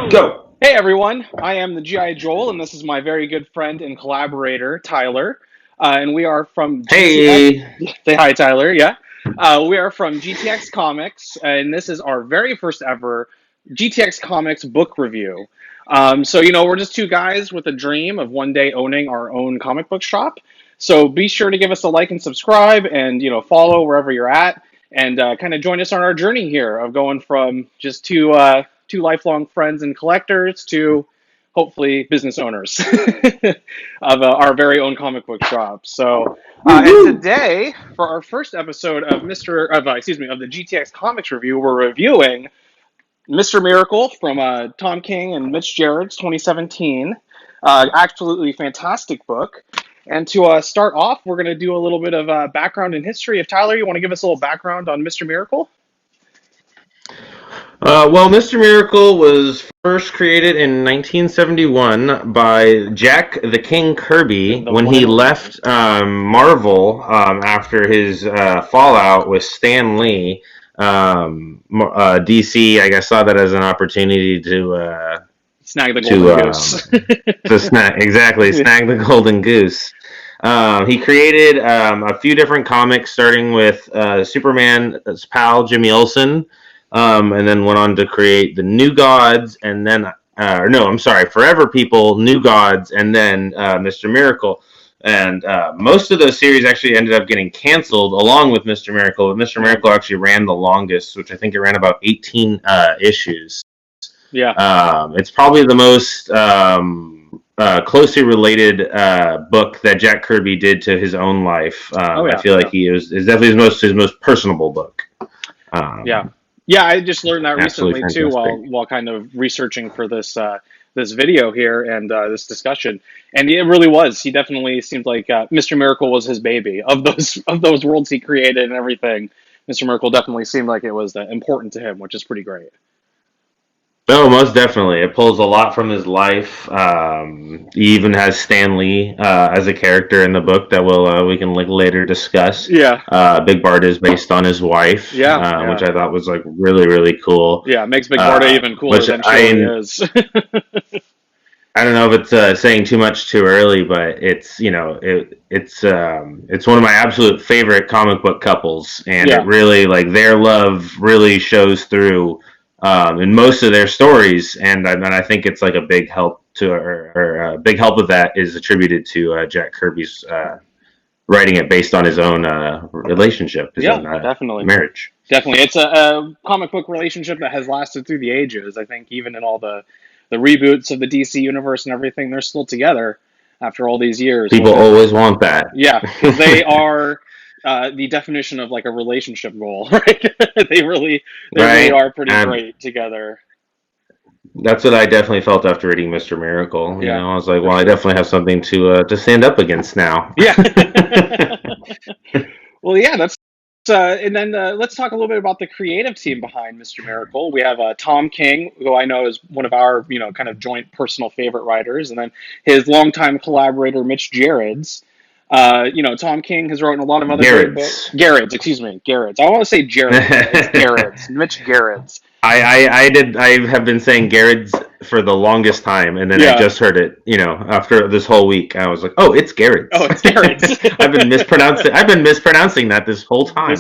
Go. Hey everyone, I am the GI Joel, and this is my very good friend and collaborator, Tyler. And we are from GTX. Hey. Say hi, Tyler, yeah. We are from GTX Comics, and this is our very first ever GTX Comics book review. We're just two guys with a dream of one day owning our own comic book shop. So be sure to give us a like and subscribe, and follow wherever you're at, and kind of join us on our journey here of going from just two lifelong friends and collectors to hopefully business owners of our very own comic book shop. And today for our first episode of the GTX Comics review, we're reviewing Mr. Miracle from Tom King and Mitch Gerads, 2017. Absolutely fantastic book. And to start off, we're going to do a little bit of background and history. If Tyler, you want to give us a little background on Mr. Miracle? Mr. Miracle was first created in 1971 by Jack the King Kirby when he left Marvel after his fallout with Stan Lee. DC, I guess, saw that as an opportunity to snag the golden goose. snag the golden goose. He created a few different comics, starting with Superman's pal Jimmy Olsen. And then went on to create the New Gods, and then, Forever People, New Gods, and then Mr. Miracle. And most of those series actually ended up getting canceled along with Mr. Miracle, but Mr. Miracle actually ran the longest, which I think it ran about 18 issues. Yeah. It's probably the most closely related book that Jack Kirby did to his own life. I feel like is definitely his most personable book. Yeah, I just learned that recently too, while kind of researching for this video here and this discussion. And it really was. He definitely seemed like Mr. Miracle was his baby of those worlds he created and everything. Mr. Miracle definitely seemed like it was important to him, which is pretty great. Oh, most definitely. It pulls a lot from his life. He even has Stan Lee as a character in the book that we can later discuss. Yeah. Big Barda is based on his wife. Which I thought was really, really cool. Yeah, it makes Big Barda even cooler than she is. I don't know if it's saying too much too early, but it's one of my absolute favorite comic book couples, and it really their love really shows through in most of their stories, and I think it's like a big help a big help of that is attributed to Jack Kirby's writing it based on his own relationship, his own definitely marriage. Definitely, it's a comic book relationship that has lasted through the ages. I think even in all the reboots of the DC universe and everything, they're still together after all these years. People always want that. Yeah, because they are the definition of like a relationship goal, right? They really are pretty great together. That's what I definitely felt after reading Mr. Miracle. You know, I was like, well, I definitely have something to stand up against now. Yeah. Well, yeah, that's. And then let's talk a little bit about the creative team behind Mr. Miracle. We have Tom King, who I know is one of our, kind of joint personal favorite writers, and then his longtime collaborator, Mitch Gerads. Tom King has written a lot of other great books. Gerads. I want to say Gerads. It's Gerads. Mitch Gerads. I have been saying Gerads for the longest time, and then I just heard it, after this whole week. I was like, oh, it's Gerads. Oh, it's Gerads. I've been mispronouncing that this whole time.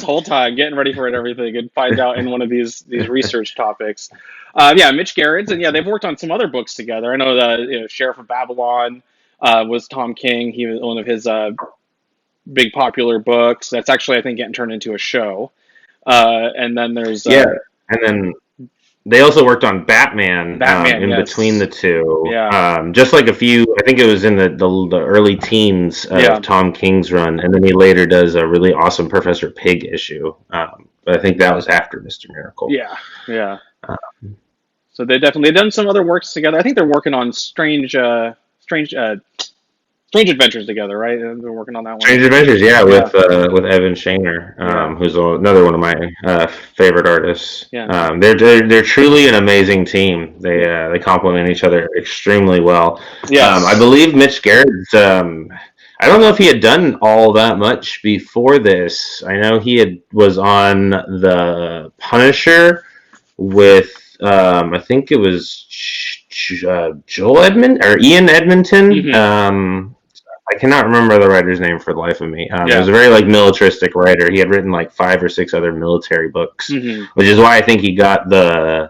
Getting ready for it, everything, and find out in one of these research topics. Mitch Gerads, and they've worked on some other books together. I know the Sheriff of Babylon was Tom King. He was one of his big popular books. That's actually, I think, getting turned into a show. And then there's and then they also worked on Batman in between the two. Just like a few, I think it was in the early teens of Tom King's run, and then he later does a really awesome Professor Pig issue. But I think that was after Mr. Miracle. Yeah. So they've done some other works together. I think they're working on Strange Adventures together, right? They're working on that one. Strange Adventures, with Evan Shaner, who's another one of my favorite artists. They're truly an amazing team. They complement each other extremely well. I believe Mitch Gerads. I don't know if he had done all that much before this. I know he was on the Punisher with I think it was Joel Edmond or Ian Edmonton. Mm-hmm. I cannot remember the writer's name for the life of me. He Yeah. was a very like militaristic writer. He had written like 5 or 6 other military books, Mm-hmm. which is why I think he got the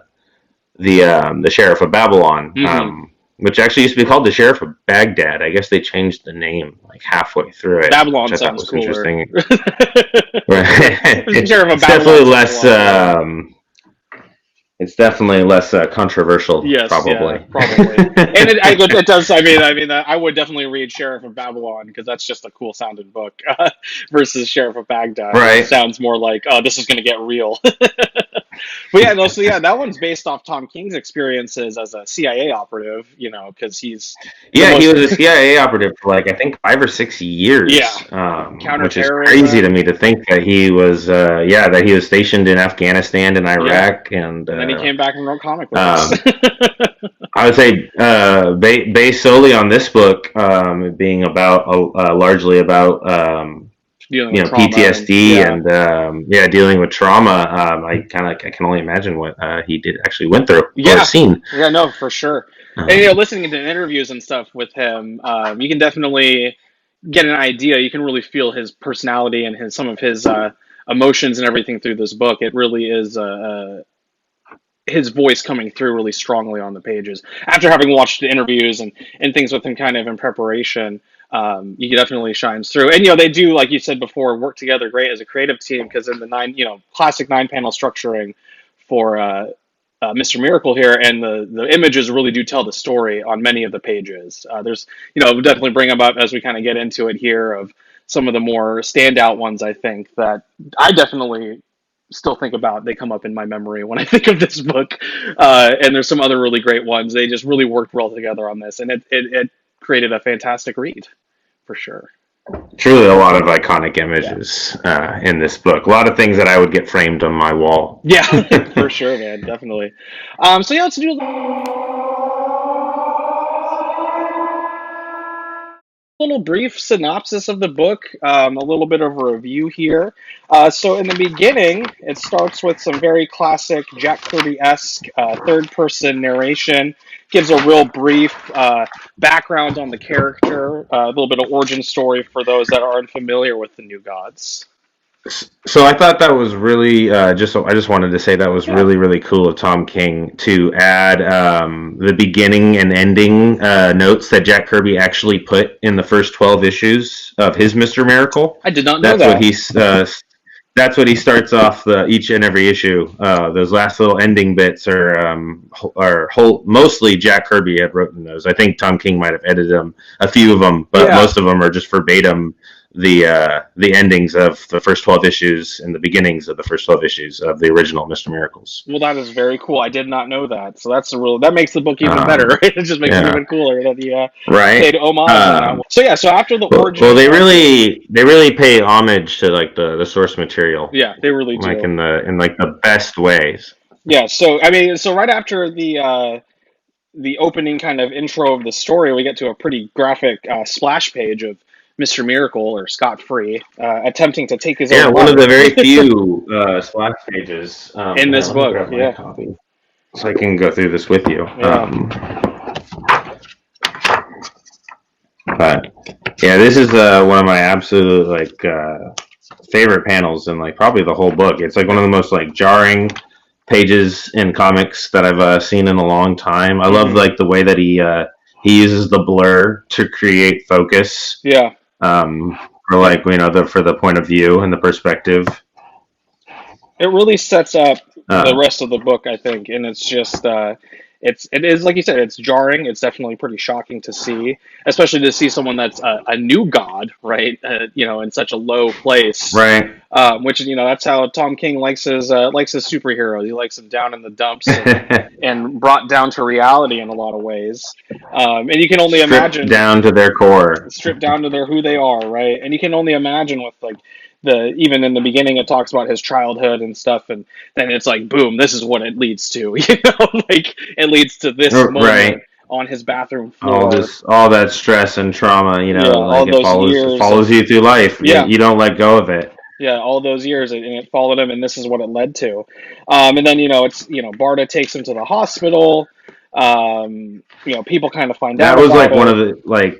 Sheriff of Babylon, Mm-hmm. which actually used to be called the Sheriff of Baghdad. I guess they changed the name like halfway through it, Babylon which I thought sounds was cooler. interesting. Right. Sheriff of It's Babylon definitely sounds less. a lot, It's definitely less controversial. yes, probably. yeah, probably. And it does. I mean, I would definitely read Sheriff of Babylon because that's just a cool sounding book versus Sheriff of Baghdad. It Right. sounds more like, oh, this is going to get real. But yeah, no, so yeah, that one's based off Tom King's experiences as a CIA operative, you know, because he's Yeah, he was a CIA operative for like I think 5 or 6 years. Yeah. Which is Counterterrorism. crazy to me to think that he was that he was stationed in Afghanistan and Iraq, and then he came back and wrote comic books. I would say based solely on this book, being about largely about PTSD and dealing with trauma. I can only imagine what he did actually went through or seen. Yeah, no, for sure. And listening to interviews and stuff with him, you can definitely get an idea. You can really feel his personality and some of his emotions and everything through this book. It really is his voice coming through really strongly on the pages. After having watched the interviews and things with him kind of in preparation, he definitely shines through. And, they do, like you said before, work together great as a creative team because in the classic 9-panel structuring for Mr. Miracle here, and the images really do tell the story on many of the pages. There's, we'll definitely bring them up as we kind of get into it here of some of the more standout ones, I think, that I definitely still think about. They come up in my memory when I think of this book. And there's some other really great ones. They just really worked well together on this, and it created a fantastic read, for sure. Truly a lot of iconic images in this book. A lot of things that I would get framed on my wall. Yeah, for sure, man. Definitely. So yeah, let's do a little brief synopsis of the book, a little bit of a review here. So in the beginning, it starts with some very classic Jack Kirby-esque third-person narration, gives a real brief background on the character, a little bit of origin story for those that aren't familiar with the New Gods. So I thought that was really I just wanted to say that was really, really cool of Tom King to add the beginning and ending notes that Jack Kirby actually put in the first 12 issues of his Mr. Miracle. I did not know that. That's what he starts off each and every issue. Those last little ending bits are mostly Jack Kirby had written those. I think Tom King might have edited them, a few of them, but most of them are just verbatim the endings of the first 12 issues and the beginnings of the first 12 issues of the original Mr. Miracles. Well, that is very cool. I did not know that. So that makes the book even better. It just makes it even cooler that he paid homage on that one. So yeah, so after the origin, well, they really pay homage to like the source material. Yeah, they really do. Like in the best ways. Yeah, so I mean, so right after the opening kind of intro of the story, we get to a pretty graphic splash page of Mr. Miracle, or Scott Free, attempting to take his own life. One of the very few splash pages in this book. Yeah, copy, so I can go through this with you. But yeah, this is one of my absolute favorite panels in probably the whole book. It's one of the most jarring pages in comics that I've seen in a long time. I love the way that he uses the blur to create focus. Yeah. For the point of view and the perspective. It really sets up the rest of the book, I think, and it's just it is like you said, it's jarring. It's definitely pretty shocking to see, especially to see someone that's a new god, right? In such a low place, right? Which that's how Tom King likes his superheroes. He likes them down in the dumps and brought down to reality in a lot of ways. And you can only imagine down to their core, stripped down to who they are, right? And you can only imagine with even in the beginning, it talks about his childhood and stuff, and then it's boom, this is what it leads to, it leads to this moment on his bathroom floor. All that stress and trauma, it follows you through life. Yeah. You don't let go of it. Yeah, all those years, and it followed him, and this is what it led to. And then, Barda takes him to the hospital. People kind of find That out was about like one it. of the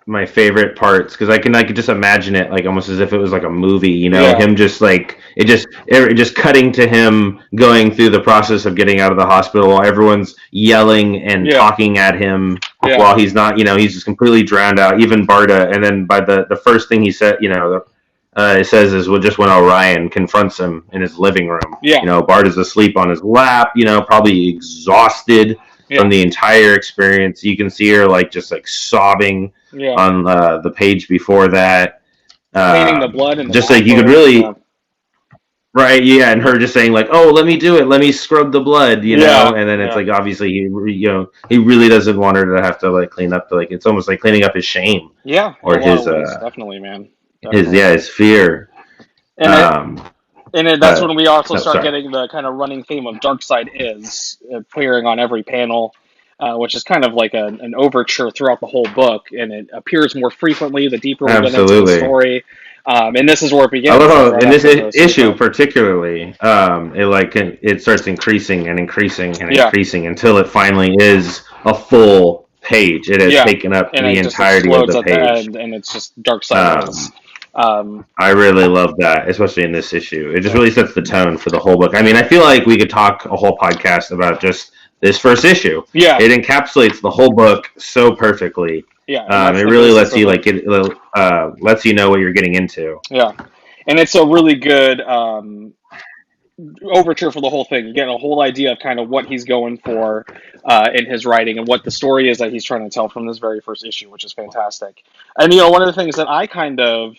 my favorite parts because I could just imagine it like almost as if it was like a movie, Yeah, him just like it just cutting to him going through the process of getting out of the hospital while everyone's yelling and yeah, talking at him yeah, while he's not, he's just completely drowned out, even Barda. And then by the first thing he said, it says is well, just when Orion confronts him in his living room. yeah, Barda's asleep on his lap, probably exhausted yeah, from the entire experience. You can see her like just like sobbing yeah. on the page before that. Cleaning the blood in the Just like you could bathroom. Yeah, really, right? Yeah, and her just saying like, "Oh, let me do it. Let me scrub the blood," yeah, and then it's yeah. like obviously he really doesn't want her to have to like clean up like it's almost like cleaning up his shame Yeah, in a or lot of ways, definitely, man, definitely. his fear. And it Um, that's when but we also no, start sorry. getting the kind of running theme of Darkseid is appearing on every panel, which is kind of like an overture throughout the whole book, and it appears more frequently the deeper we get into the Absolutely. story. And this is where it I love begins, like how right in this after the issue suicide. particularly, it starts increasing and increasing and Yeah, increasing until it finally is a full page. It has yeah, taken up and the it just entirety of explodes the at the page. end, and it's just Darkseid is. Um, Um, I really love that, especially in this issue. It just yeah, really sets the tone for the whole book. I mean, I feel like we could talk a whole podcast about just this first issue. yeah, It encapsulates the whole book so perfectly. yeah, and that's It the really basis lets of you it. lets you know what you're getting into. Yeah, and it's a really good overture for the whole thing. You get a whole idea of kind of what he's going for in his writing and what the story is that he's trying to tell from this very first issue, which is fantastic. And one of the things that I kind of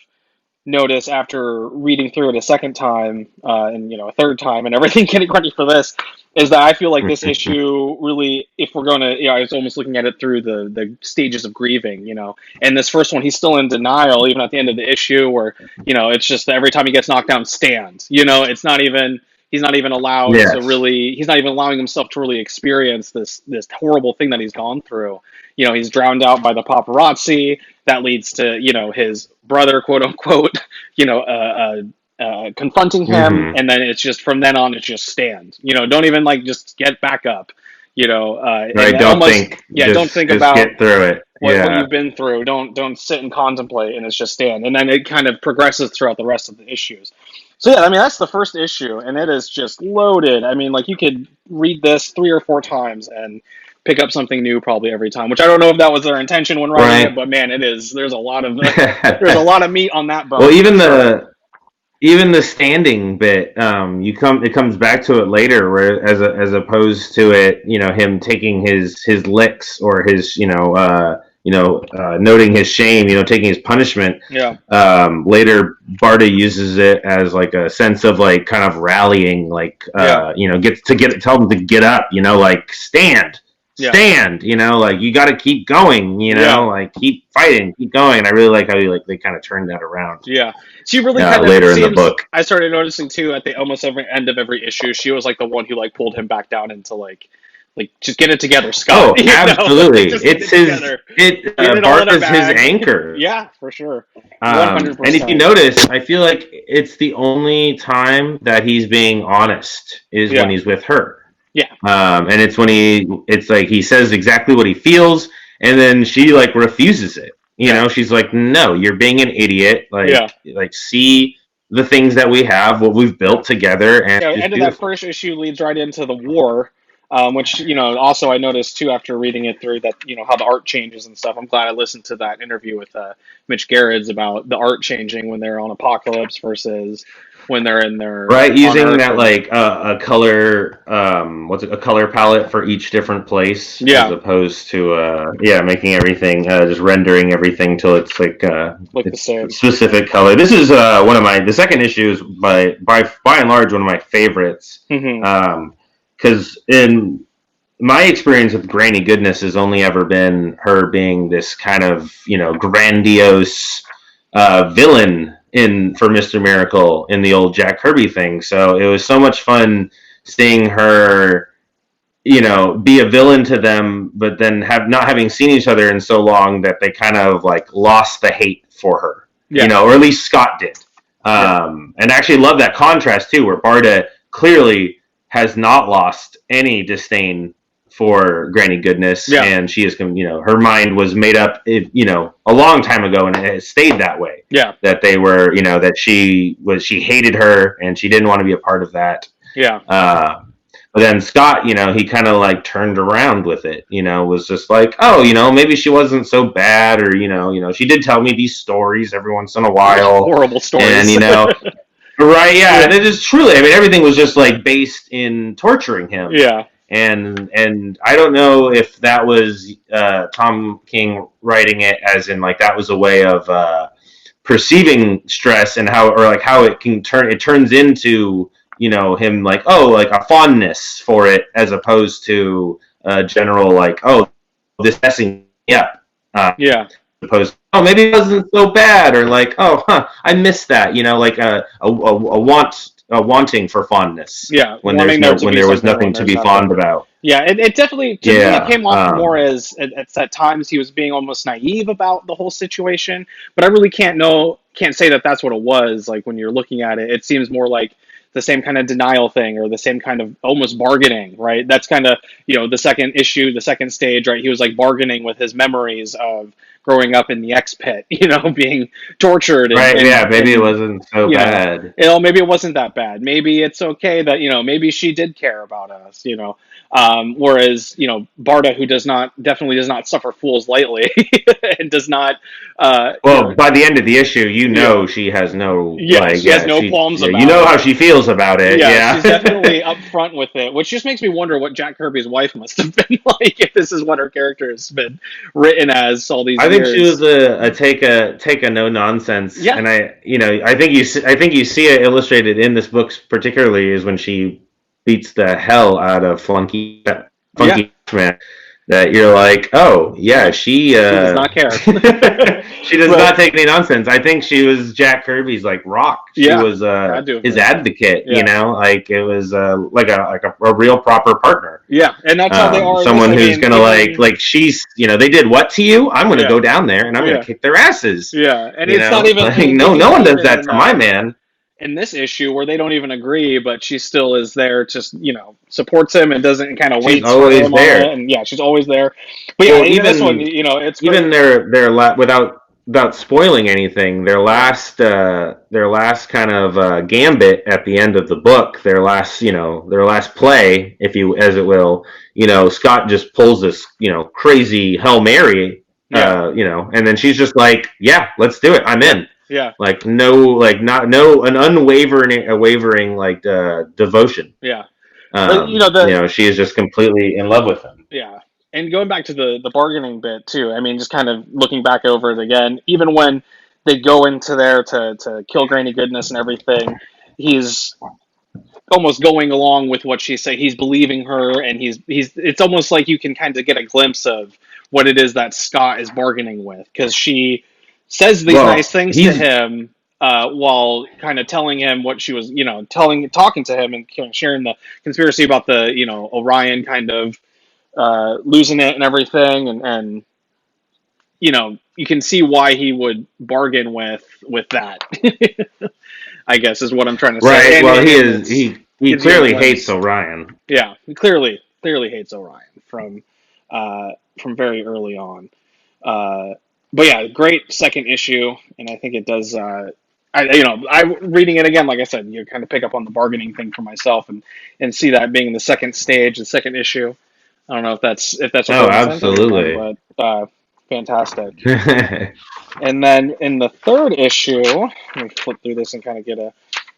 notice after reading through it a second time and a third time and everything getting ready for this is that I feel like this issue really, if we're going to, I was almost looking at it through the stages of grieving, and this first one, he's still in denial, even at the end of the issue where, it's just that every time he gets knocked down, stand, it's not even, he's not even allowed to Yes. really, he's not even allowing himself to really experience this horrible thing that he's gone through. He's drowned out by the paparazzi. That leads to his brother, quote unquote, confronting him, Mm-hmm. and then it's just from then on it's just stand. Don't even like just get back up. And Right. Don't almost think. don't think Just about get through it. what Yeah. you've been through. Don't sit and contemplate, and it's just stand. And then it kind of progresses throughout the rest of the issues. So yeah, I mean that's the first issue, and it is just loaded. I mean, like you could read this 3 or 4 times and pick up something new probably every time. Which I don't know if that was their intention when writing it, Right. but man, it is. There's a lot of there's a lot of meat on that Well, bone for sure. even the standing bit, it comes back to it later, where as opposed to it, him taking his licks or his, noting his shame, taking his punishment. Yeah, Later, Barda uses it as like a sense of like kind of rallying, like yeah, tell them to get up, like yeah, stand, like you got to keep going, yeah. like keep fighting, keep going. And I really like how they kind of turned that around Yeah, she really kind of, it later in the seems, book. I started noticing too at the almost every end of every issue, she was like the one who like pulled him back down into like just get it together, Scott. Oh, Like, absolutely! just get It's it his. together. Get It it all in Bart a is his bag. anchor. Yeah, for sure. One hundred And if you percent. notice, I feel like it's the only time that he's being honest is when Yeah, he's with her. yeah, And it's when it's like he says exactly what he feels, and then she like refuses it. yeah, She's like, "No, you're being an idiot. yeah. Like see the things that we have, what we've built together, and it's just End of that beautiful." first issue leads right into the war, which also I noticed too after reading it through that how the art changes and stuff. I'm glad I listened to that interview with Mitch Gerads about the art changing when they're on Apocalypse versus when they're in their Right, on using Earth that and like a color, a color palette for each different place, as yeah, opposed to making everything just rendering everything till it's like look the it's same. specific color. This is the second issue is by and large one of my favorites, Hmm. because in my experience with Granny Goodness has only ever been her being this kind of grandiose villain in for Mr. Miracle in the old Jack Kirby thing. So it was so much fun seeing her, be a villain to them, but then not having seen each other in so long that they kind of like lost the hate for her, Yeah, or at least Scott did. yeah, And actually love that contrast too, where Barda clearly has not lost any disdain for Granny Goodness, and she is, her mind was made up, a long time ago, and it has stayed that way. Yeah. That they were, that she hated her, and she didn't want to be a part of that. Yeah. But then Scott, he kind of like turned around with it, was just like, oh, maybe she wasn't so bad, or, she did tell me these stories every once in a while. Horrible stories. And, right, yeah, and it is truly, everything was just like based in torturing him. Yeah. And I don't know if that was Tom King writing it as in like that was a way of perceiving stress and how it can turns into him like, oh, like a fondness for it, as opposed to general like, oh, this messing me up. Opposed to, oh, maybe it wasn't so bad, or like, oh, I missed that, like a wanting for fondness. Yeah, when there was nothing to be fond about. Yeah, it definitely to me it came off more as at times he was being almost naive about the whole situation, but I really can't say that that's what it was. Like when you're looking at it, it seems more like the same kind of denial thing, or the same kind of almost bargaining, right? That's kind of, the second issue, the second stage, right? He was like bargaining with his memories of growing up in the X pit, being tortured. Maybe it wasn't so bad. Maybe it wasn't that bad. Maybe it's okay that, maybe she did care about us, whereas, Barda, who definitely does not suffer fools lightly and does not, by the end of the issue, she has no, she has no qualms about it. You know how she feels about it. She's definitely upfront with it, which just makes me wonder what Jack Kirby's wife must have been like, if this is what her character has been written as all these years. I think she was a take a no nonsense, and I think you see it illustrated in this book particularly is when she beats the hell out of Funky Man. That you're like, oh yeah, she does not care. She does not take any nonsense. I think she was Jack Kirby's like rock. She was his advocate. Like it was like a real proper partner. Yeah, and that's how they are. Someone who's gonna like she's they did what to you? I'm gonna go down there and I'm gonna kick their asses. Yeah, and it's not even like, no one does that to my man. In this issue where they don't even agree, but she still is there, just supports him and doesn't kind of wait. She's always there, and she's always there. But even this one, it's even their without spoiling anything, their last kind of gambit at the end of the book, their last play, as it will, Scott just pulls this crazy Hail Mary, and then she's just like, yeah, let's do it, I'm in. Yeah. Like an unwavering like devotion. Yeah. But, she is just completely in love with him. Yeah. And going back to the bargaining bit too, just kind of looking back over it again, even when they go into there to kill Granny Goodness and everything, he's almost going along with what she's saying. He's believing her, and it's almost like you can kind of get a glimpse of what it is that Scott is bargaining with, because she says these nice things to him while kind of telling him what she was, talking to him and sharing the conspiracy about the, Orion kind of losing it and everything. And you can see why he would bargain with that, I guess is what I'm trying to say. Right. Well, he clearly hates Orion. Yeah. He clearly hates Orion from very early on. But yeah, great second issue, and I think it does. I reading it again, like I said, you kind of pick up on the bargaining thing for myself, and see that being the second stage, the second issue. I don't know if that's absolutely, but fantastic. And then in the third issue, let me flip through this and kind of get a.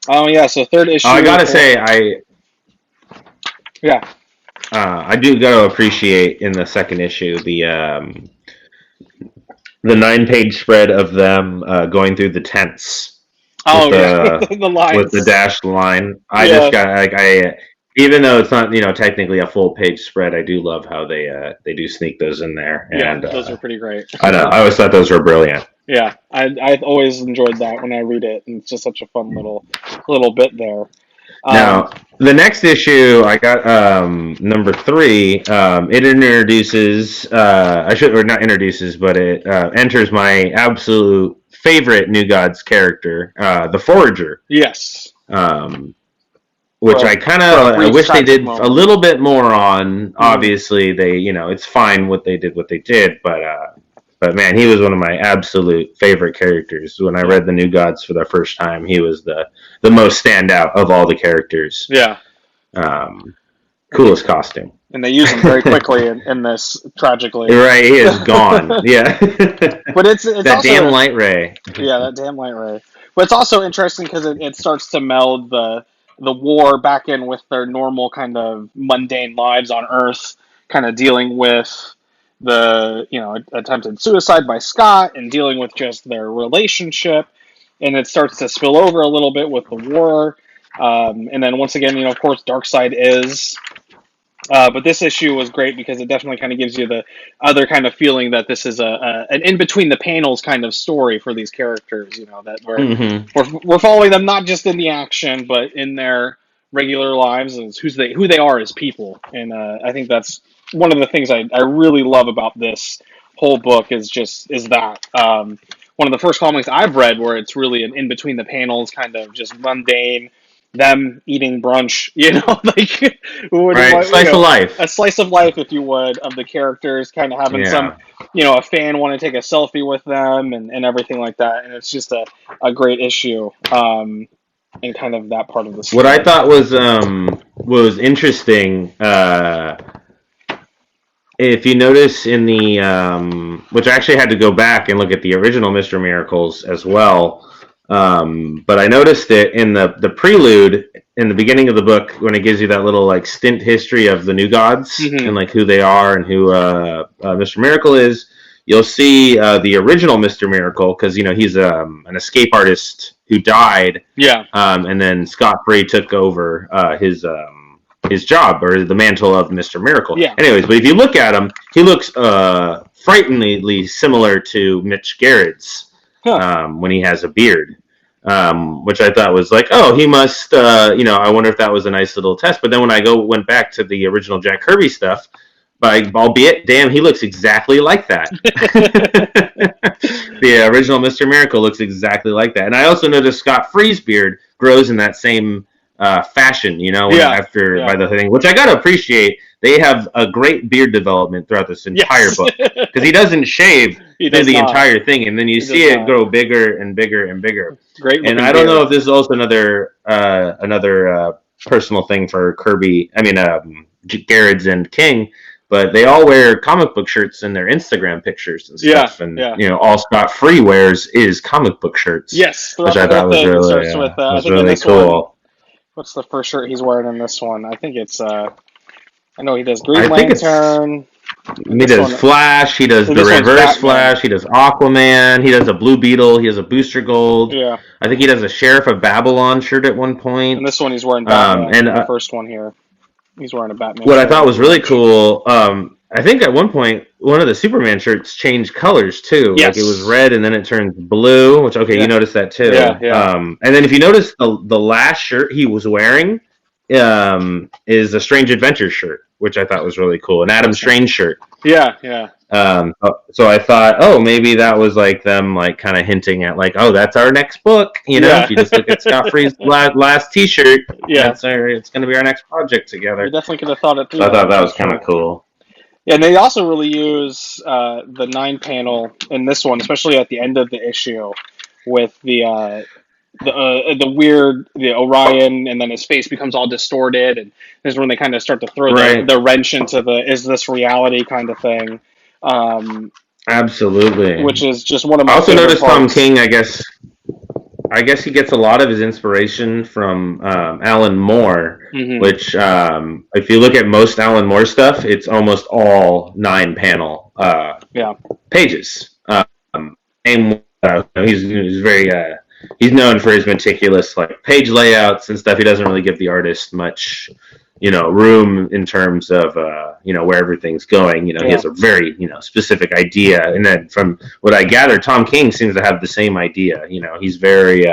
Oh yeah, so third issue. I gotta say, Yeah. I do gotta appreciate in the second issue the 9-page spread of them going through the tents. The lines with the dashed line. I just got even though it's not technically a full page spread, I do love how they do sneak those in there. And those are pretty great. I know. I always thought those were brilliant. Yeah, I've always enjoyed that when I read it, and it's just such a fun little bit there. Now, the next issue, I got number 3. It introduces, not introduces, but it enters my absolute favorite New Gods character, the Forager. Yes. which For I brief wish they tragic did moment. a little bit more on. Obviously, they it's fine what they did, but man, he was one of my absolute favorite characters. When I read the New Gods for the first time, he was the most standout of all the characters. Yeah. Coolest costume. And they use him very quickly in this, tragically. Right, he is gone. Yeah. But it's that also damn light ray. Yeah, that damn light ray. But it's also interesting because it starts to meld the war back in with their normal kind of mundane lives on Earth, kind of dealing with the attempted suicide by Scott and dealing with just their relationship, and it starts to spill over a little bit with the war, and then once again, of course, Darkseid is. But this issue was great because it definitely kind of gives you the other kind of feeling that this is an in between the panels kind of story for these characters. That we're following them not just in the action, but in their regular lives as who they are as people. And I think that's one of the things I really love about this whole book is that. One of the first comics I've read where it's really an in between the panels kind of just mundane them eating brunch, like right, slice of life. A slice of life, if you would, of the characters, kind of having some, a fan want to take a selfie with them and everything like that, and it's just a great issue, and kind of that part of the story. What I thought was interesting, if you notice in the which I actually had to go back and look at the original Mr. Miracles as well. But I noticed it in the prelude in the beginning of the book when it gives you that little like stint history of the New Gods and like who they are and who Mr. Miracle is. You'll see the original Mr. Miracle because he's an escape artist who died. Yeah. And then Scott Free took over his job or the mantle of Mr. Miracle. Yeah. Anyways, but if you look at him, he looks frighteningly similar to Mitch Gerads. When he has a beard, which I thought was like, oh, he must, I wonder if that was a nice little test. But then when I went back to the original Jack Kirby stuff, albeit, damn, he looks exactly like that. The original Mr. Miracle looks exactly like that. And I also noticed Scott Free's beard grows in that same fashion, by the thing, which I got to appreciate. They have a great beard development throughout this entire book because he doesn't shave through the entire thing, and then you see it grow bigger and bigger and bigger. Great, and I don't know if this is also another personal thing for Kirby. I mean, Gerads and King, but they all wear comic book shirts in their Instagram pictures and stuff. All Scott Free wears is comic book shirts. Yes, which I thought was really cool. What's the first shirt he's wearing in this one? I think it's I know he does Green Lantern. He does Flash. He does the Reverse Flash. He does Aquaman. He does a Blue Beetle. He has a Booster Gold. Yeah. I think he does a Sheriff of Babylon shirt at one point. And this one he's wearing Batman. The first one here, he's wearing a Batman. What I thought was really cool. I think at one point one of the Superman shirts changed colors too. Yes. Like it was red and then it turned blue. Which you noticed that too. Yeah. And then if you notice the last shirt he was wearing is a Strange Adventures shirt, which I thought was really cool. An Adam Strange shirt. Yeah. So I thought, oh, maybe that was like them like kind of hinting at like, oh, that's our next book. If you just look at Scott Free's last T-shirt, it's going to be our next project together. You definitely could have thought it through. So I thought that was kind of cool. Yeah, and they also really use the 9 panel in this one, especially at the end of the issue, with the weird Orion, and then his face becomes all distorted, and this is when they kind of start to throw the wrench into the is this reality kind of thing. Absolutely, which is just one of my. I also noticed parts. Tom King. I guess he gets a lot of his inspiration from Alan Moore, which if you look at most Alan Moore stuff, it's almost all 9 panel pages. And he's very he's known for his meticulous like page layouts and stuff. He doesn't really give the artist much room in terms of where everything's going. He has a very specific idea, and then from what I gather, Tom King seems to have the same idea. He's very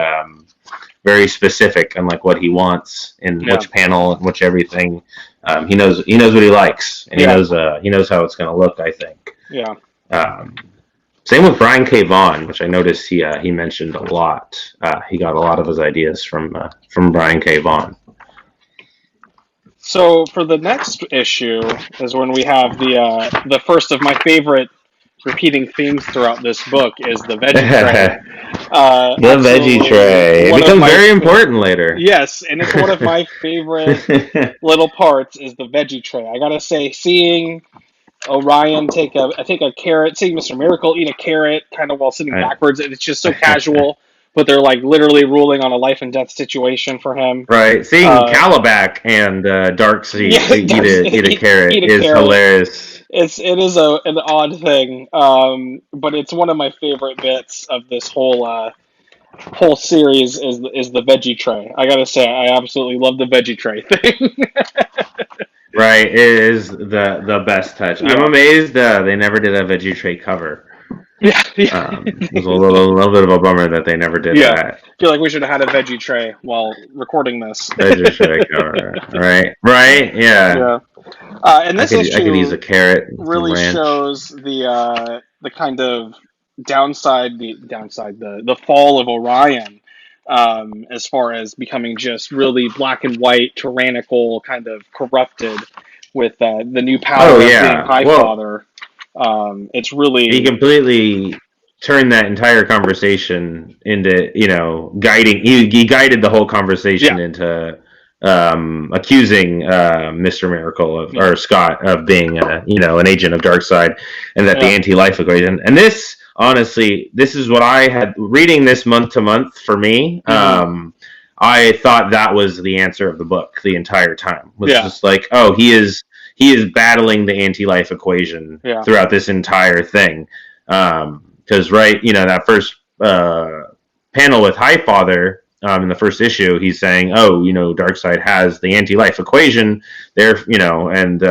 very specific on like what he wants in which panel and which everything. He knows what he likes, and he knows how it's going to look, I think. Same with Brian K. Vaughan, which I noticed he mentioned a lot. He got a lot of his ideas from Brian K. Vaughan. So for the next issue is when we have the first of my favorite repeating themes throughout this book is the Veggie Tray. The Veggie Absolutely Tray. It one of becomes my very important later. yes, and it's one of my favorite little parts is the Veggie Tray. I gotta say, seeing Orion take a carrot, seeing Mr. Miracle eat a carrot kind of while sitting backwards, and it's just so casual. But they're like literally ruling on a life and death situation for him. Right, seeing Calaback and Darkseid Yeah, eat a carrot eat a is carrot. hilarious. It is an odd thing, but it's one of my favorite bits of this whole series is the Veggie Tray. I gotta say, I absolutely love the Veggie Tray thing. Right, it is the best touch. Yeah. I'm amazed they never did a Veggie Tray cover. Yeah, It was a little bit of a bummer that they never did that. I feel like we should have had a Veggie Tray while recording this. Veggie Tray cover, right, yeah. And this I could use a carrot. Really shows the kind of the fall of Orion, as far as becoming just really black and white, tyrannical, kind of corrupted with the new power of being High Father. It's really he completely turned that entire conversation into guiding. He guided the whole conversation into accusing Mr. Miracle or Scott of being an agent of Darkseid, and that the anti-life equation. And this, honestly, this is what I had reading this month to month for me. I thought that was the answer of the book the entire time. Was just like, oh, he is battling the anti-life equation throughout this entire thing. Because that first panel with Highfather in the first issue, he's saying, oh, Darkseid has the anti-life equation there, and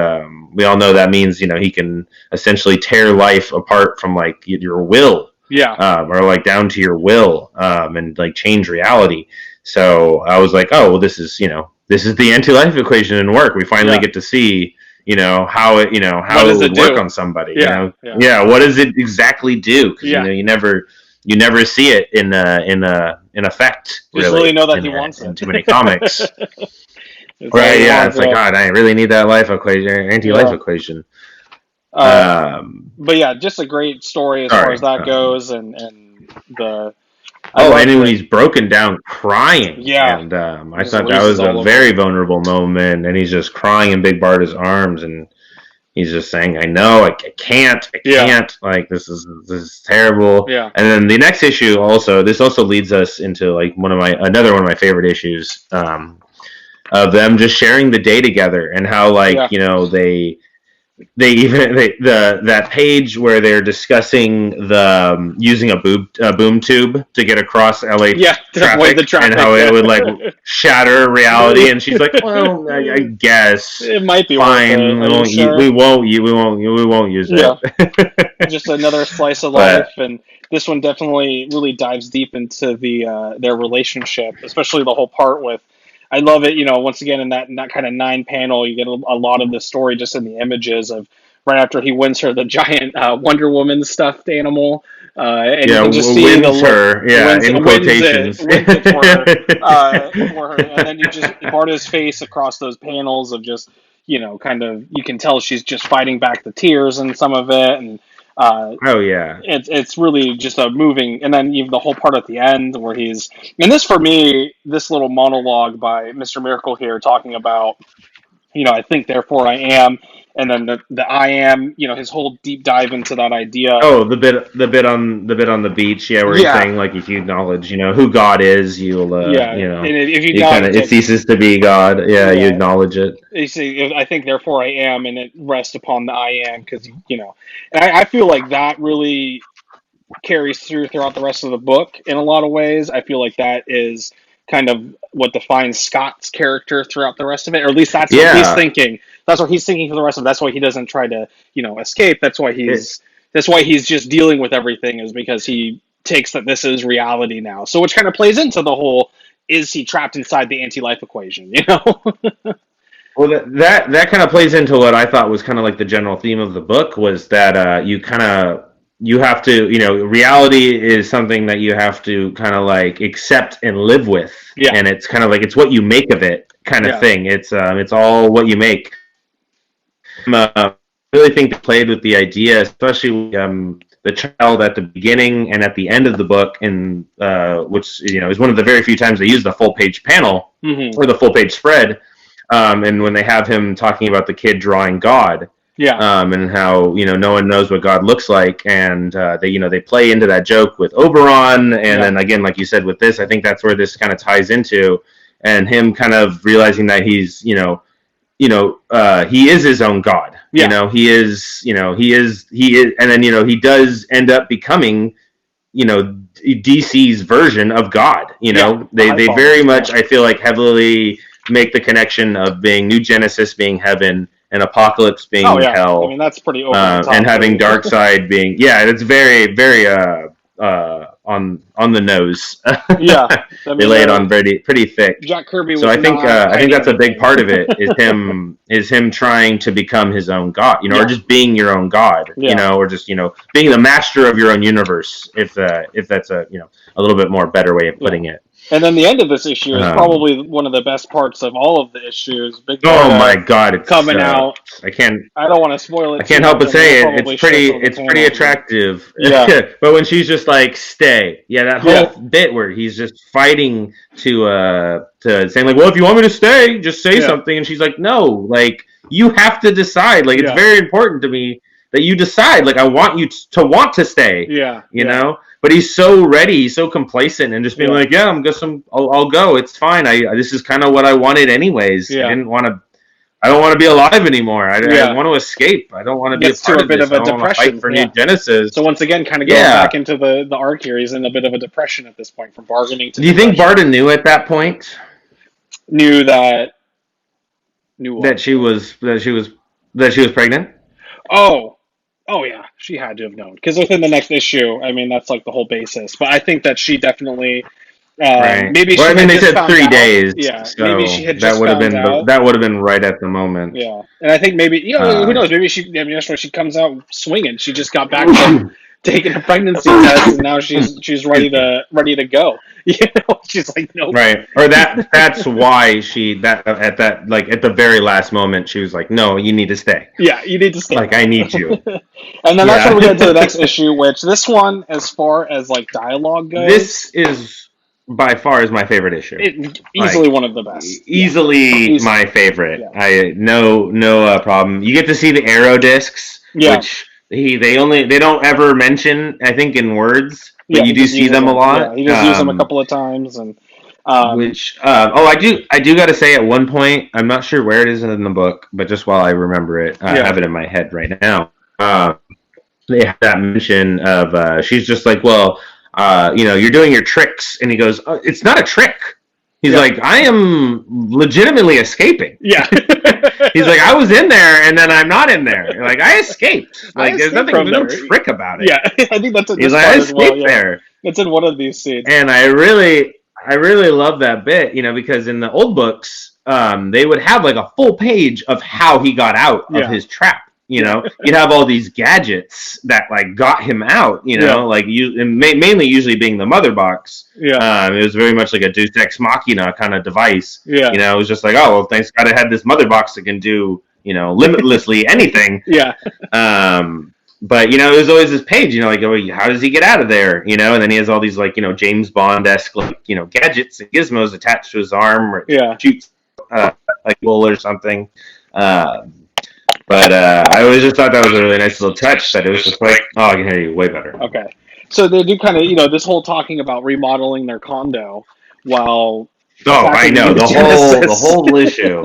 we all know that means he can essentially tear life apart from like your will, or like down to your will, and like change reality. So I was like, oh, well, this is the anti-life equation in work. We finally get to see how it would work on somebody. What does it exactly do? Because you never see it in effect. You just really know that he wants it in too many comics. Right? Yeah, it's like, God, I really need that life equation, anti-life equation. But yeah, just a great story as far as that goes, and the. And when he's broken down crying. Yeah. And I thought that was a very vulnerable moment, and he's just crying in Big Barda's arms, and he's just saying, I know, I can't, like, this is terrible. Yeah. And then the next issue this also leads us into like another one of my favorite issues, of them just sharing the day together, and how that page where they're discussing the using a boom tube to get across LA traffic, and how it would like shatter reality, and she's like, well, I guess it might be fine. We won't use it. Just another slice of life, and this one definitely really dives deep into their relationship, especially the whole part with. I love it, once again, in that kind of 9-panel, you get a lot of the story just in the images of right after he wins her the giant Wonder Woman stuffed animal. And you can just see wins her, in quotations. Wins it for her. And then you just, Barda's face across those panels of just, kind of, you can tell she's just fighting back the tears in some of it. And it's really just a moving, and then even the whole part at the end where this for me, this little monologue by Mr. Miracle here talking about, I think therefore I am, and then the I am, his whole deep dive into that idea. Oh, the bit on the beach, where he's saying like, if you acknowledge, who God is, you'll and if you it ceases to be God. You acknowledge it. You see, I think therefore I am, and it rests upon the I am, because and I feel like that really carries throughout the rest of the book in a lot of ways. I feel like that is kind of what defines Scott's character throughout the rest of it, or at least that's what he's thinking. That's what he's thinking for the rest of it. That's why he doesn't try to, escape. That's why he's just dealing with everything, is because he takes that this is reality now. So which kind of plays into the whole, is he trapped inside the anti-life equation, Well, that kind of plays into what I thought was kind of like the general theme of the book, was that you have to, reality is something that you have to kind of like accept and live with. Yeah. And it's kind of like, it's what you make of it. kind of Yeah. thing. It's all what you make. I really think they played with the idea, especially the child at the beginning and at the end of the book, and which is one of the very few times they use the full page panel Mm-hmm. or the full page spread. And when they have him talking about the kid drawing God, Yeah. and how no one knows what God looks like, and they play into that joke with Oberon, and then again, like you said, with this, I think that's where this kind of ties into, and him kind of realizing that he's he is his own God. Yeah. He is, and then he does end up becoming DC's version of God. They very much, I feel like, heavily make the connection of being New Genesis being heaven and Apocalypse being hell. I mean, that's pretty over the top, and having Darkseid being it's very very on the nose. Yeah, I mean, they lay it on pretty thick. Jack Kirby. So I think that's a big part of it is him trying to become his own God, or just being your own God, or just being the master of your own universe, if that's a little bit more better way of putting it. And then the end of this issue is probably one of the best parts of all of the issues. Big my God, it's coming out. I don't want to spoil it. I can't help but say it. It's pretty attractive. Yeah. But when she's just like, "Stay," that whole bit where he's just fighting to saying like, "Well, if you want me to stay, just say something," and she's like, "No, like you have to decide. Like it's very important to me that you decide. Like I want you to want to stay. You know." But he's so ready, he's so complacent, and just being like, "Yeah, I'll go. It's fine. This is kind of what I wanted anyways. I don't want to be alive anymore. I want to escape. I don't want to be a part of this. I don't want to fight for New Genesis." So once again, kind of going back into the arc here, he's in a bit of a depression at this point, from bargaining to. Do you think Barda knew at that point? Knew that she was pregnant? Oh yeah, she had to have known, because within the next issue, I mean, that's like the whole basis. But I think that she definitely, maybe. Well, she they said 3 days. Yeah, so maybe she had just that would have been right at the moment. Yeah, and I think maybe who knows? Maybe that's why she comes out swinging. She just got back from taking a pregnancy test, and now she's ready to go. She's like, nope. Right, or that's why at the very last moment she was like, "No, you need to stay." Yeah, you need to stay. Like I need you. And then that's when we get to the next issue, which this one, as far as like dialogue goes, this is by far is my favorite issue. Easily one of the best. Easily my favorite. Yeah. I no problem. You get to see the arrow discs, which they don't ever mention, I think, in words. But you do see them a lot. Yeah, he just used them a couple of times, and I do got to say, at one point, I'm not sure where it is in the book, but just while I remember it, I have it in my head right now. They have that mention of she's just like, "Well, you're doing your tricks," and he goes, "It's not a trick." He's like, "I am legitimately escaping." Yeah. He's like, "I was in there, and then I'm not in there. Like, I escaped. Like, there's no trick about it." Yeah, I think that's He's like, "I escaped there." It's in one of these scenes. And I really love that bit, because in the old books, they would have like a full page of how he got out of his trap. You'd have all these gadgets that like got him out. Like mainly usually being the mother box. Yeah. It was very much like a Deus Ex Machina kind of device. Yeah. It was just like, oh well, thanks God I had this mother box that can do limitlessly anything. Yeah. But it was always this page, like, how does he get out of there? And then he has all these like James Bond-esque like gadgets and gizmos attached to his arm, or shoots like wool or something. But I always just thought that was a really nice little touch. That it was just like, oh, I can hear you way better. Okay, so they do kind of this whole talking about remodeling their condo while. Oh, I know the whole issue.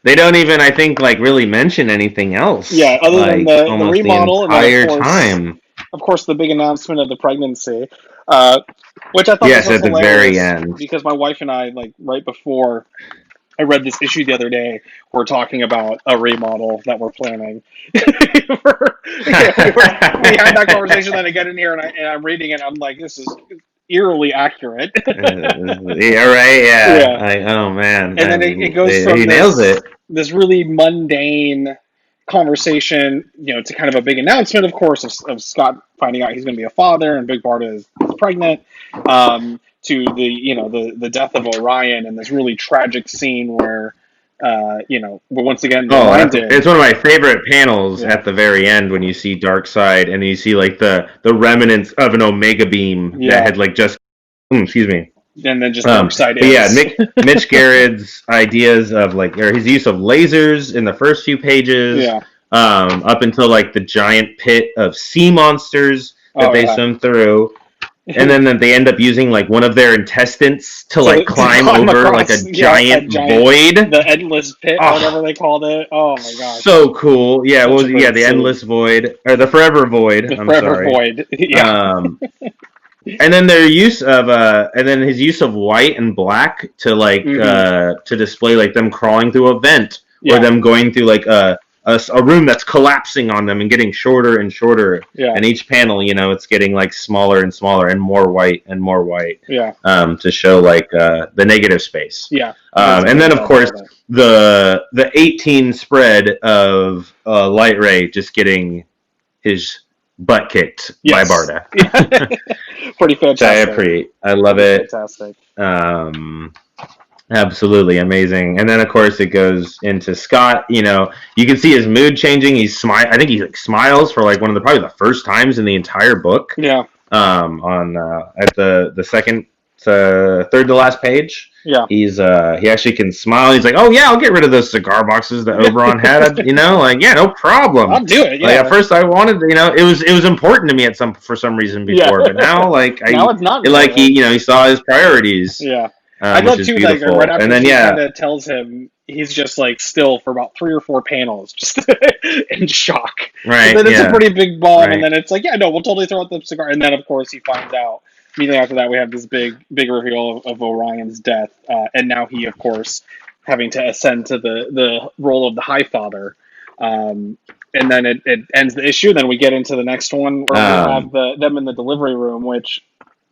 They don't even, I think, like really mention anything else. Yeah, other than the remodel, the entire time. Of course, the big announcement of the pregnancy, which I thought was at the very end, because my wife and I, like right before I read this issue the other day, we're talking about a remodel that we're planning. We had that conversation, then I get in here and I'm reading it. I'm like, this is eerily accurate. Yeah, right. Yeah. Like, oh man. And then it goes from nails it. This really mundane conversation, to kind of a big announcement, of course, of Scott finding out he's going to be a father and Big Barda is pregnant. To the death of Orion, and this really tragic scene where once again Oh, reminded. it's one of my favorite panels at the very end when you see Darkseid and you see like the remnants of an Omega beam that had like just excuse me. And then just Darkseid but yeah, is. Mitch Gerads' ideas of like, or his use of lasers in the first few pages, up until like the giant pit of sea monsters that they swim through. And then they end up using like one of their intestines to like climb over across, like a giant void, the endless pit, or whatever they called it. Oh my gosh, so cool! Yeah, the endless void or the forever void? Void. Yeah. And then their use of and then his use of white and black to like to display like them crawling through a vent or them going through like a room that's collapsing on them and getting shorter and shorter. Yeah. And each panel, it's getting like smaller and smaller and more white and more white. Yeah. To show like the negative space. Yeah. And then of course the 18 spread of Light Ray just getting his butt kicked by Barda. Pretty fantastic. Which I appreciate. I love it. Fantastic. Absolutely amazing. And then of course it goes into Scott. You can see his mood changing. I think he like smiles for like one of probably the first times in the entire book. Yeah. At the second third to last page. Yeah. He actually can smile. He's like, oh yeah, I'll get rid of those cigar boxes that Oberon had. Like, yeah, no problem. I'll do it. Yeah. Like at first I wanted, it was important to me for some reason before, but now like now it's not. Like he saw his priorities. Yeah. I love too, like right after he kind of tells him, he's just like still for about 3 or 4 panels, just in shock. Right. And then it's a pretty big bomb, and then it's like, yeah, no, we'll totally throw out the cigar. And then of course he finds out. Immediately after that, we have this big reveal of Orion's death, and now he, of course, having to ascend to the role of the High Father. And then it ends the issue. Then we get into the next one where we have them in the delivery room, which.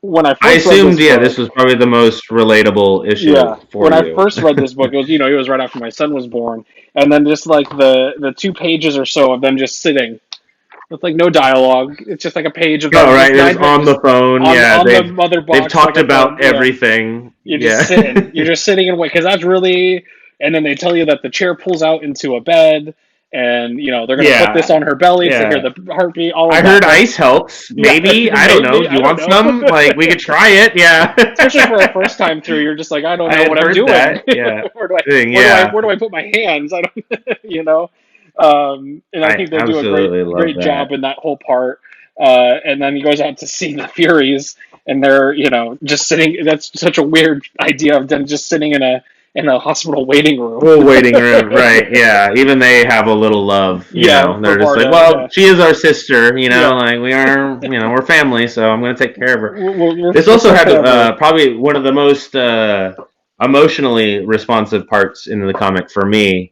When I assumed, this was probably the most relatable issue. Yeah, when I first read this book, it was it was right after my son was born, and then just like the 2 pages or so of them just sitting with like no dialogue. It's just like a page of them. Oh right, it's on the phone. On the mother box. They've talked about everything. You're just sitting. You're just sitting and wait because that's really. And then they tell you that the chair pulls out into a bed. And they're going to put this on her belly to hear the heartbeat. I heard ice helps. Maybe I don't know. You want some? Like we could try it. Yeah. Especially for a first time through, you're just like, I don't know what I'm doing. That. Yeah. where do I put my hands? I don't. And I think they do a great job in that whole part. And then he goes out to see the Furies, and they're just sitting. That's such a weird idea of them just sitting in a hospital waiting room. Waiting room, right? Yeah. Even they have a little love. You know? They're just like, well, she is our sister. Like we are. We're family, so I'm going to take care of her. This also had probably one of the most emotionally responsive parts in the comic for me.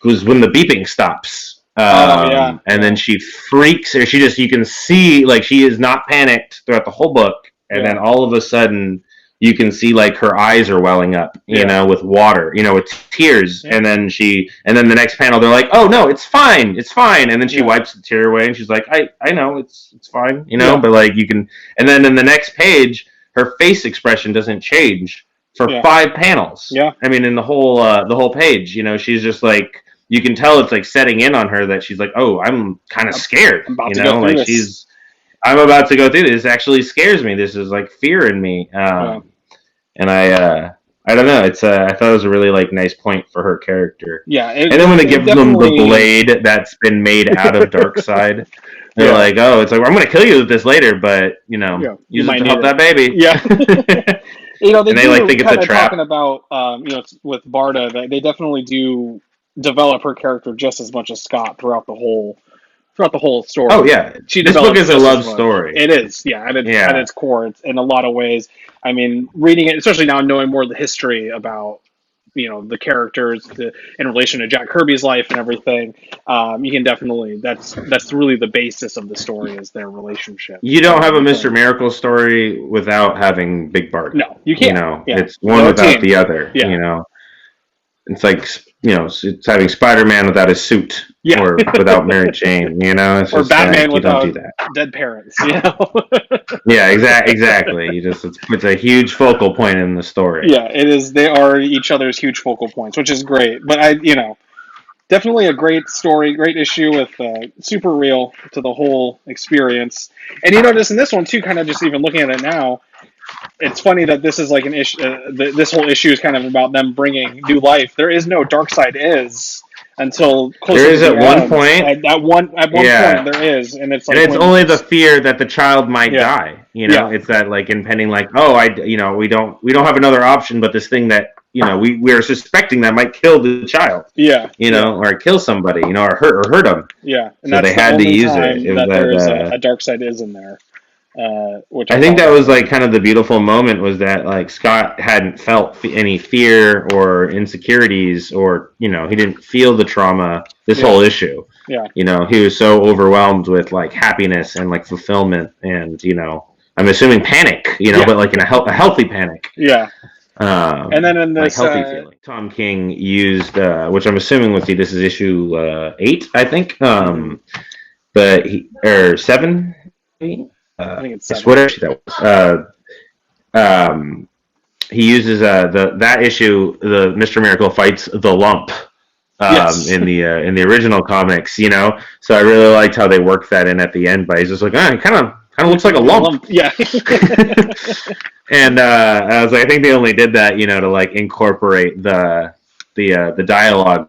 Was when the beeping stops. And then she freaks, or you can see like she is not panicked throughout the whole book, and then all of a sudden. You can see like her eyes are welling up, with water, with tears, and then the next panel they're like, "Oh no, it's fine," and then she wipes the tear away, and she's like, "I know, it's fine," but like you can, and then in the next page, her face expression doesn't change for 5 panels. Yeah, I mean in the whole page, she's just like you can tell it's like setting in on her that she's like, "Oh, I'm kind of scared," like she's. I'm about to go through this. It actually scares me. This is like fear in me, and I don't know. It's I thought it was a really like nice point for her character. Yeah, and then when they give them the blade that's been made out of Darkseid, they're like, "Oh, it's like I'm going to kill you with this later, but use it to help that baby." Yeah, they like think it's a trap. Talking about with Barda, they definitely do develop her character just as much as Scott throughout the whole story. Oh yeah, this book is a love story. It is, at its core. It's in a lot of ways. I mean, reading it, especially now knowing more of the history about the characters in relation to Jack Kirby's life and everything, you can definitely that's really the basis of the story is their relationship. You don't have a Mr. Miracle story without having Big Bart. No, you can't. It's one without the other. Yeah. It's like it's having Spider-Man without his suit. Yeah. or without Mary Jane, you know? It's Or just Batman like, you don't without do that. dead parents, you know? Yeah, exactly. It's a huge focal point in the story. Yeah, it is. They are each other's huge focal points, which is great. But definitely a great story, great issue with super real to the whole experience. And you notice in this one too, kind of just even looking at it now, it's funny that this is like an issue. This whole issue is kind of about them bringing new life. There is no Darkseid is until There closer to is the at one end. point. At one point Yeah. there is, and it's And like it's when only the fear that the child might yeah die. yeah It's that like impending, like, oh, we don't have another option, but this thing that we are suspecting that might kill the child. yeah Or kill somebody, or hurt them. yeah, and So that's they the had to only use it. time It was that there is that. a Darkseid is in there, which I I think thought that was was like kind of the beautiful moment was that like Scott hadn't felt any fear or insecurities or he didn't feel the trauma this whole issue. yeah He was so overwhelmed with like happiness and like fulfillment and I'm assuming panic, Yeah. but like in a healthy panic. yeah. And then in Like this healthy feeling. Tom King used, which I'm assuming this is issue 8, I think. But or 7. I think it's 7. What issue that was? He uses that issue. The Mr. Miracle fights the lump. Yes. In the original comics, So I really liked how they worked that in at the end. But he's just like, it kind of looks like a lump. Yeah. And I was like, I think they only did that, to like incorporate the dialogue,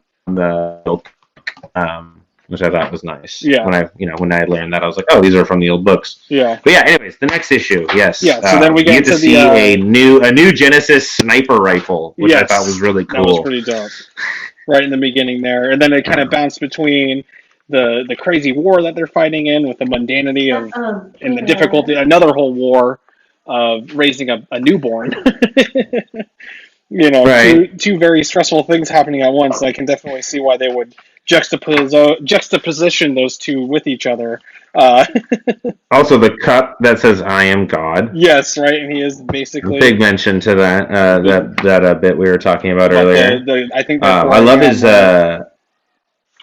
which I thought was nice. Yeah. When I learned that, I was like, oh, these are from the old books. Yeah. But yeah, anyways, the next issue, yes. Yeah. So then we get to see a new Genesis sniper rifle, which I thought was really cool. That was pretty dope. Right in the beginning there, and then it kind of bounced between the crazy war that they're fighting in with the mundanity of and the difficulty, another whole war of raising a newborn. Right. Two very stressful things happening at once. I can definitely see why they would juxtaposition those two with each other. Also, the cup that says "I am God." Yes, right, and he is basically big mention to that that bit we were talking about earlier. I think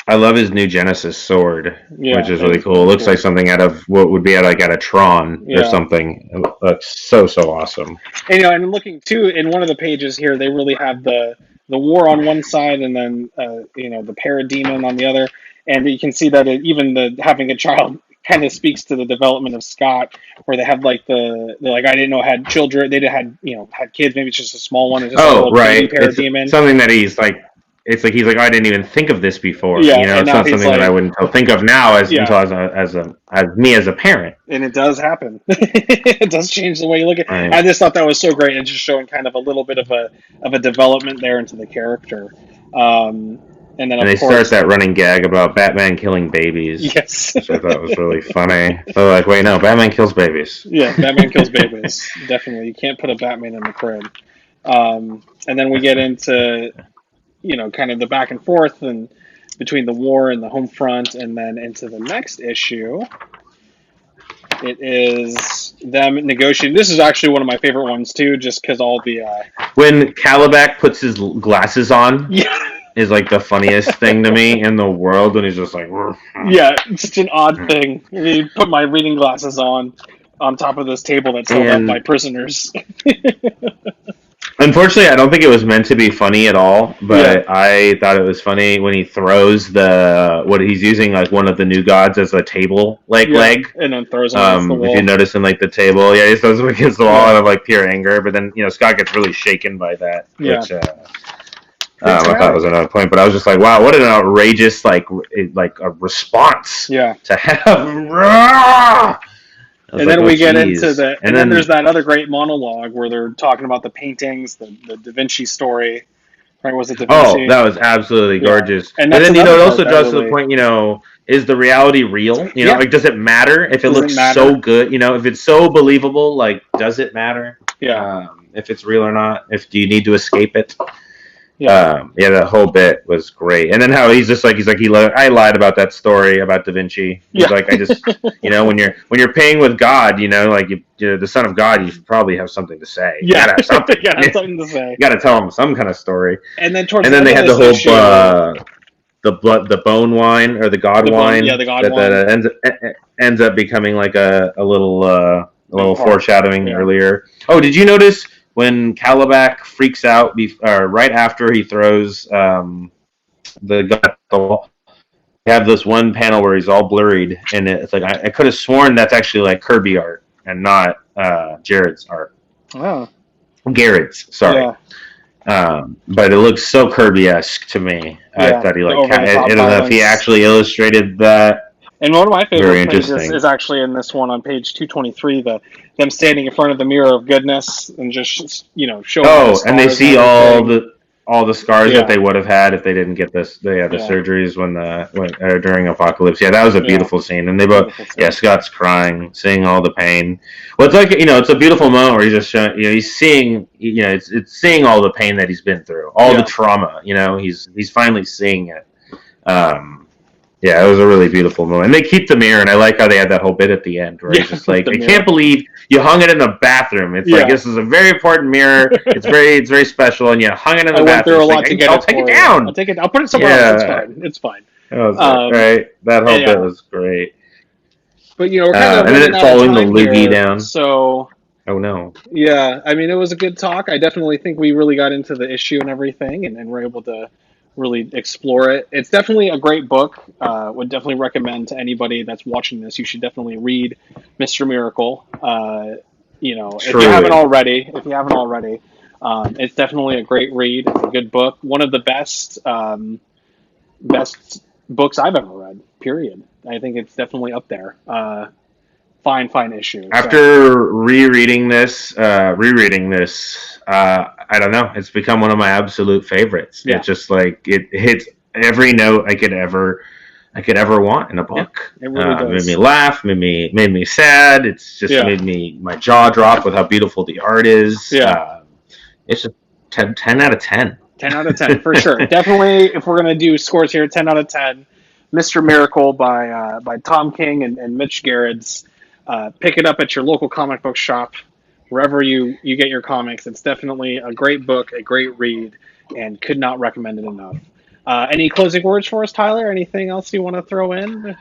I love his new Genesis sword, which is really cool. It looks cool. like something out of what would be out of Tron or something. It looks so awesome. And looking too in one of the pages here, they really have the war on one side, and then the parademon on the other, and you can see that even having a child kind of speaks to the development of Scott, where they have like they're like, I didn't know had children. They had kids. Maybe it's just a small one. It's just a little baby parademon. It's something that he's like. It's like he's like, I didn't even think of this before. Yeah, it's not something that I wouldn't think of now until as me as a parent. And it does happen. It does change the way you look at it. I just thought that was so great, and just showing kind of a little bit of a development there into the character. And then they start that running gag about Batman killing babies. Yes, which I thought was really funny. They're like, wait, no, Batman kills babies. Yeah, Batman kills babies. Definitely, you can't put a Batman in the crib. And then we get into kind of the back and forth and between the war and the home front, and then into the next issue. It is them negotiating. This is actually one of my favorite ones too, just because all the when Calaback puts his glasses on, is like the funniest thing to me in the world, and he's just like, yeah, it's just an odd thing. You put my reading glasses on top of this table that's held up by prisoners. Unfortunately, I don't think it was meant to be funny at all, but I thought it was funny when he throws what he's using, like one of the new gods as a table leg, and then throws him against the wall. If you notice in like the table, he throws him against the wall out of like pure anger, but then Scott gets really shaken by that, which I thought was another point. But I was just like, wow, what an outrageous like a response to have. And then we get into and then there's that other great monologue where they're talking about the paintings, the Da Vinci story. Right? Was it Da Vinci? Oh, that was absolutely gorgeous. And then it also draws to the point, is the reality real? Like, does it matter if it looks so good? If it's so believable, like, does it matter? Yeah. If it's real or not? Do you need to escape it? That whole bit was great. And then how he's like, I lied about that story about Da Vinci. He's like, I just, when you're paying with God, like you're the son of God, you should probably have something to say. You gotta have something. Something to say. You gotta tell him some kind of story. And then they had the the bone wine or the god wine. Yeah, the god that wine. ends up becoming like a little foreshadowing Yeah. earlier. Oh, did you notice when Calaback freaks out right after he throws the gun at the wall? They have this one panel where he's all blurred, and it's like I could have sworn that's actually like Kirby art and not Jared's art. Oh. Gerads, sorry. Yeah. But it looks so Kirby-esque to me. Yeah, I thought he the like over-the-top I don't know if he violence. actually illustrated that. And one of my Very favorite pages interesting. is actually in this one on page 223, them standing in front of the mirror of goodness and just showing all the Oh, and they scars see and all the scars Yeah. that they would have had if they didn't get the Yeah. surgeries when during Apocalypse. Yeah, that was a Yeah. beautiful scene. And they both Beautiful scene. Scott's crying, seeing all the pain. Well, it's like it's a beautiful moment where he's just showing he's seeing it's seeing all the pain that he's been through, all Yeah. the trauma. He's finally seeing it. Yeah, it was a really beautiful moment. And they keep the mirror, and I like how they had that whole bit at the end where he's just like, the I mirror. can't believe you hung it in the bathroom. It's like, this is a very important mirror. It's very special, and you hung it in the bathroom. I went through a lot like, to get I'll it take for it down. you. I'll take it. I'll put it somewhere else. It's fine. That was right. That whole bit was great. But we're kind of and then following the loogie down. So. Oh no. Yeah, I mean, it was a good talk. I definitely think we really got into the issue and everything, and were able to really explore it. It's definitely a great book. Would definitely recommend to anybody that's watching this. You should definitely read Mr. Miracle. If you haven't already, it's definitely a great read. It's a good book. One of the best books I've ever read. Period. I think it's definitely up there. Fine issue. After rereading this, I don't know. It's become one of my absolute favorites. Yeah. It's just like it hits every note I could ever want in a book. Yeah, it really does. Made me laugh, made me sad. It's just made my jaw drop with how beautiful the art is. Yeah. It's just 10 out of 10. 10 out of 10 for sure. Definitely, if we're gonna do scores here, 10 out of 10. Mr. Miracle by Tom King and Mitch Gerads. Pick it up at your local comic book shop, wherever you get your comics. It's definitely a great book, a great read, and could not recommend it enough. Any closing words for us, Tyler? Anything else you want to throw in?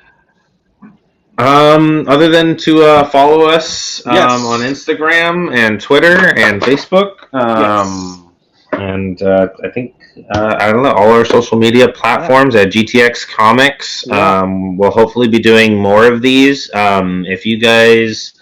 Other than to follow us on Instagram and Twitter and Facebook. And I think I don't know, all our social media platforms at GTX Comics. We'll hopefully be doing more of these. If you guys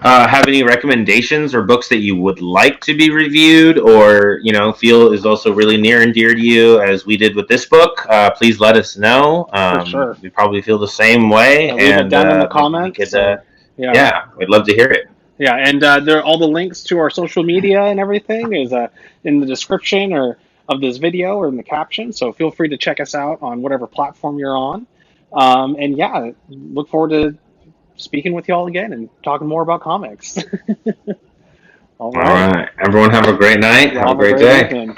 have any recommendations or books that you would like to be reviewed, or feel is also really near and dear to you, as we did with this book, please let us know. For sure. We probably feel the same way. Leave it down in the comments. We'd love to hear it. Yeah, and there all the links to our social media and everything is in the description or of this video or in the caption. So feel free to check us out on whatever platform you're on. Look forward to speaking with you all again and talking more about comics. All right. Everyone have a great night. Have a great day. Evening.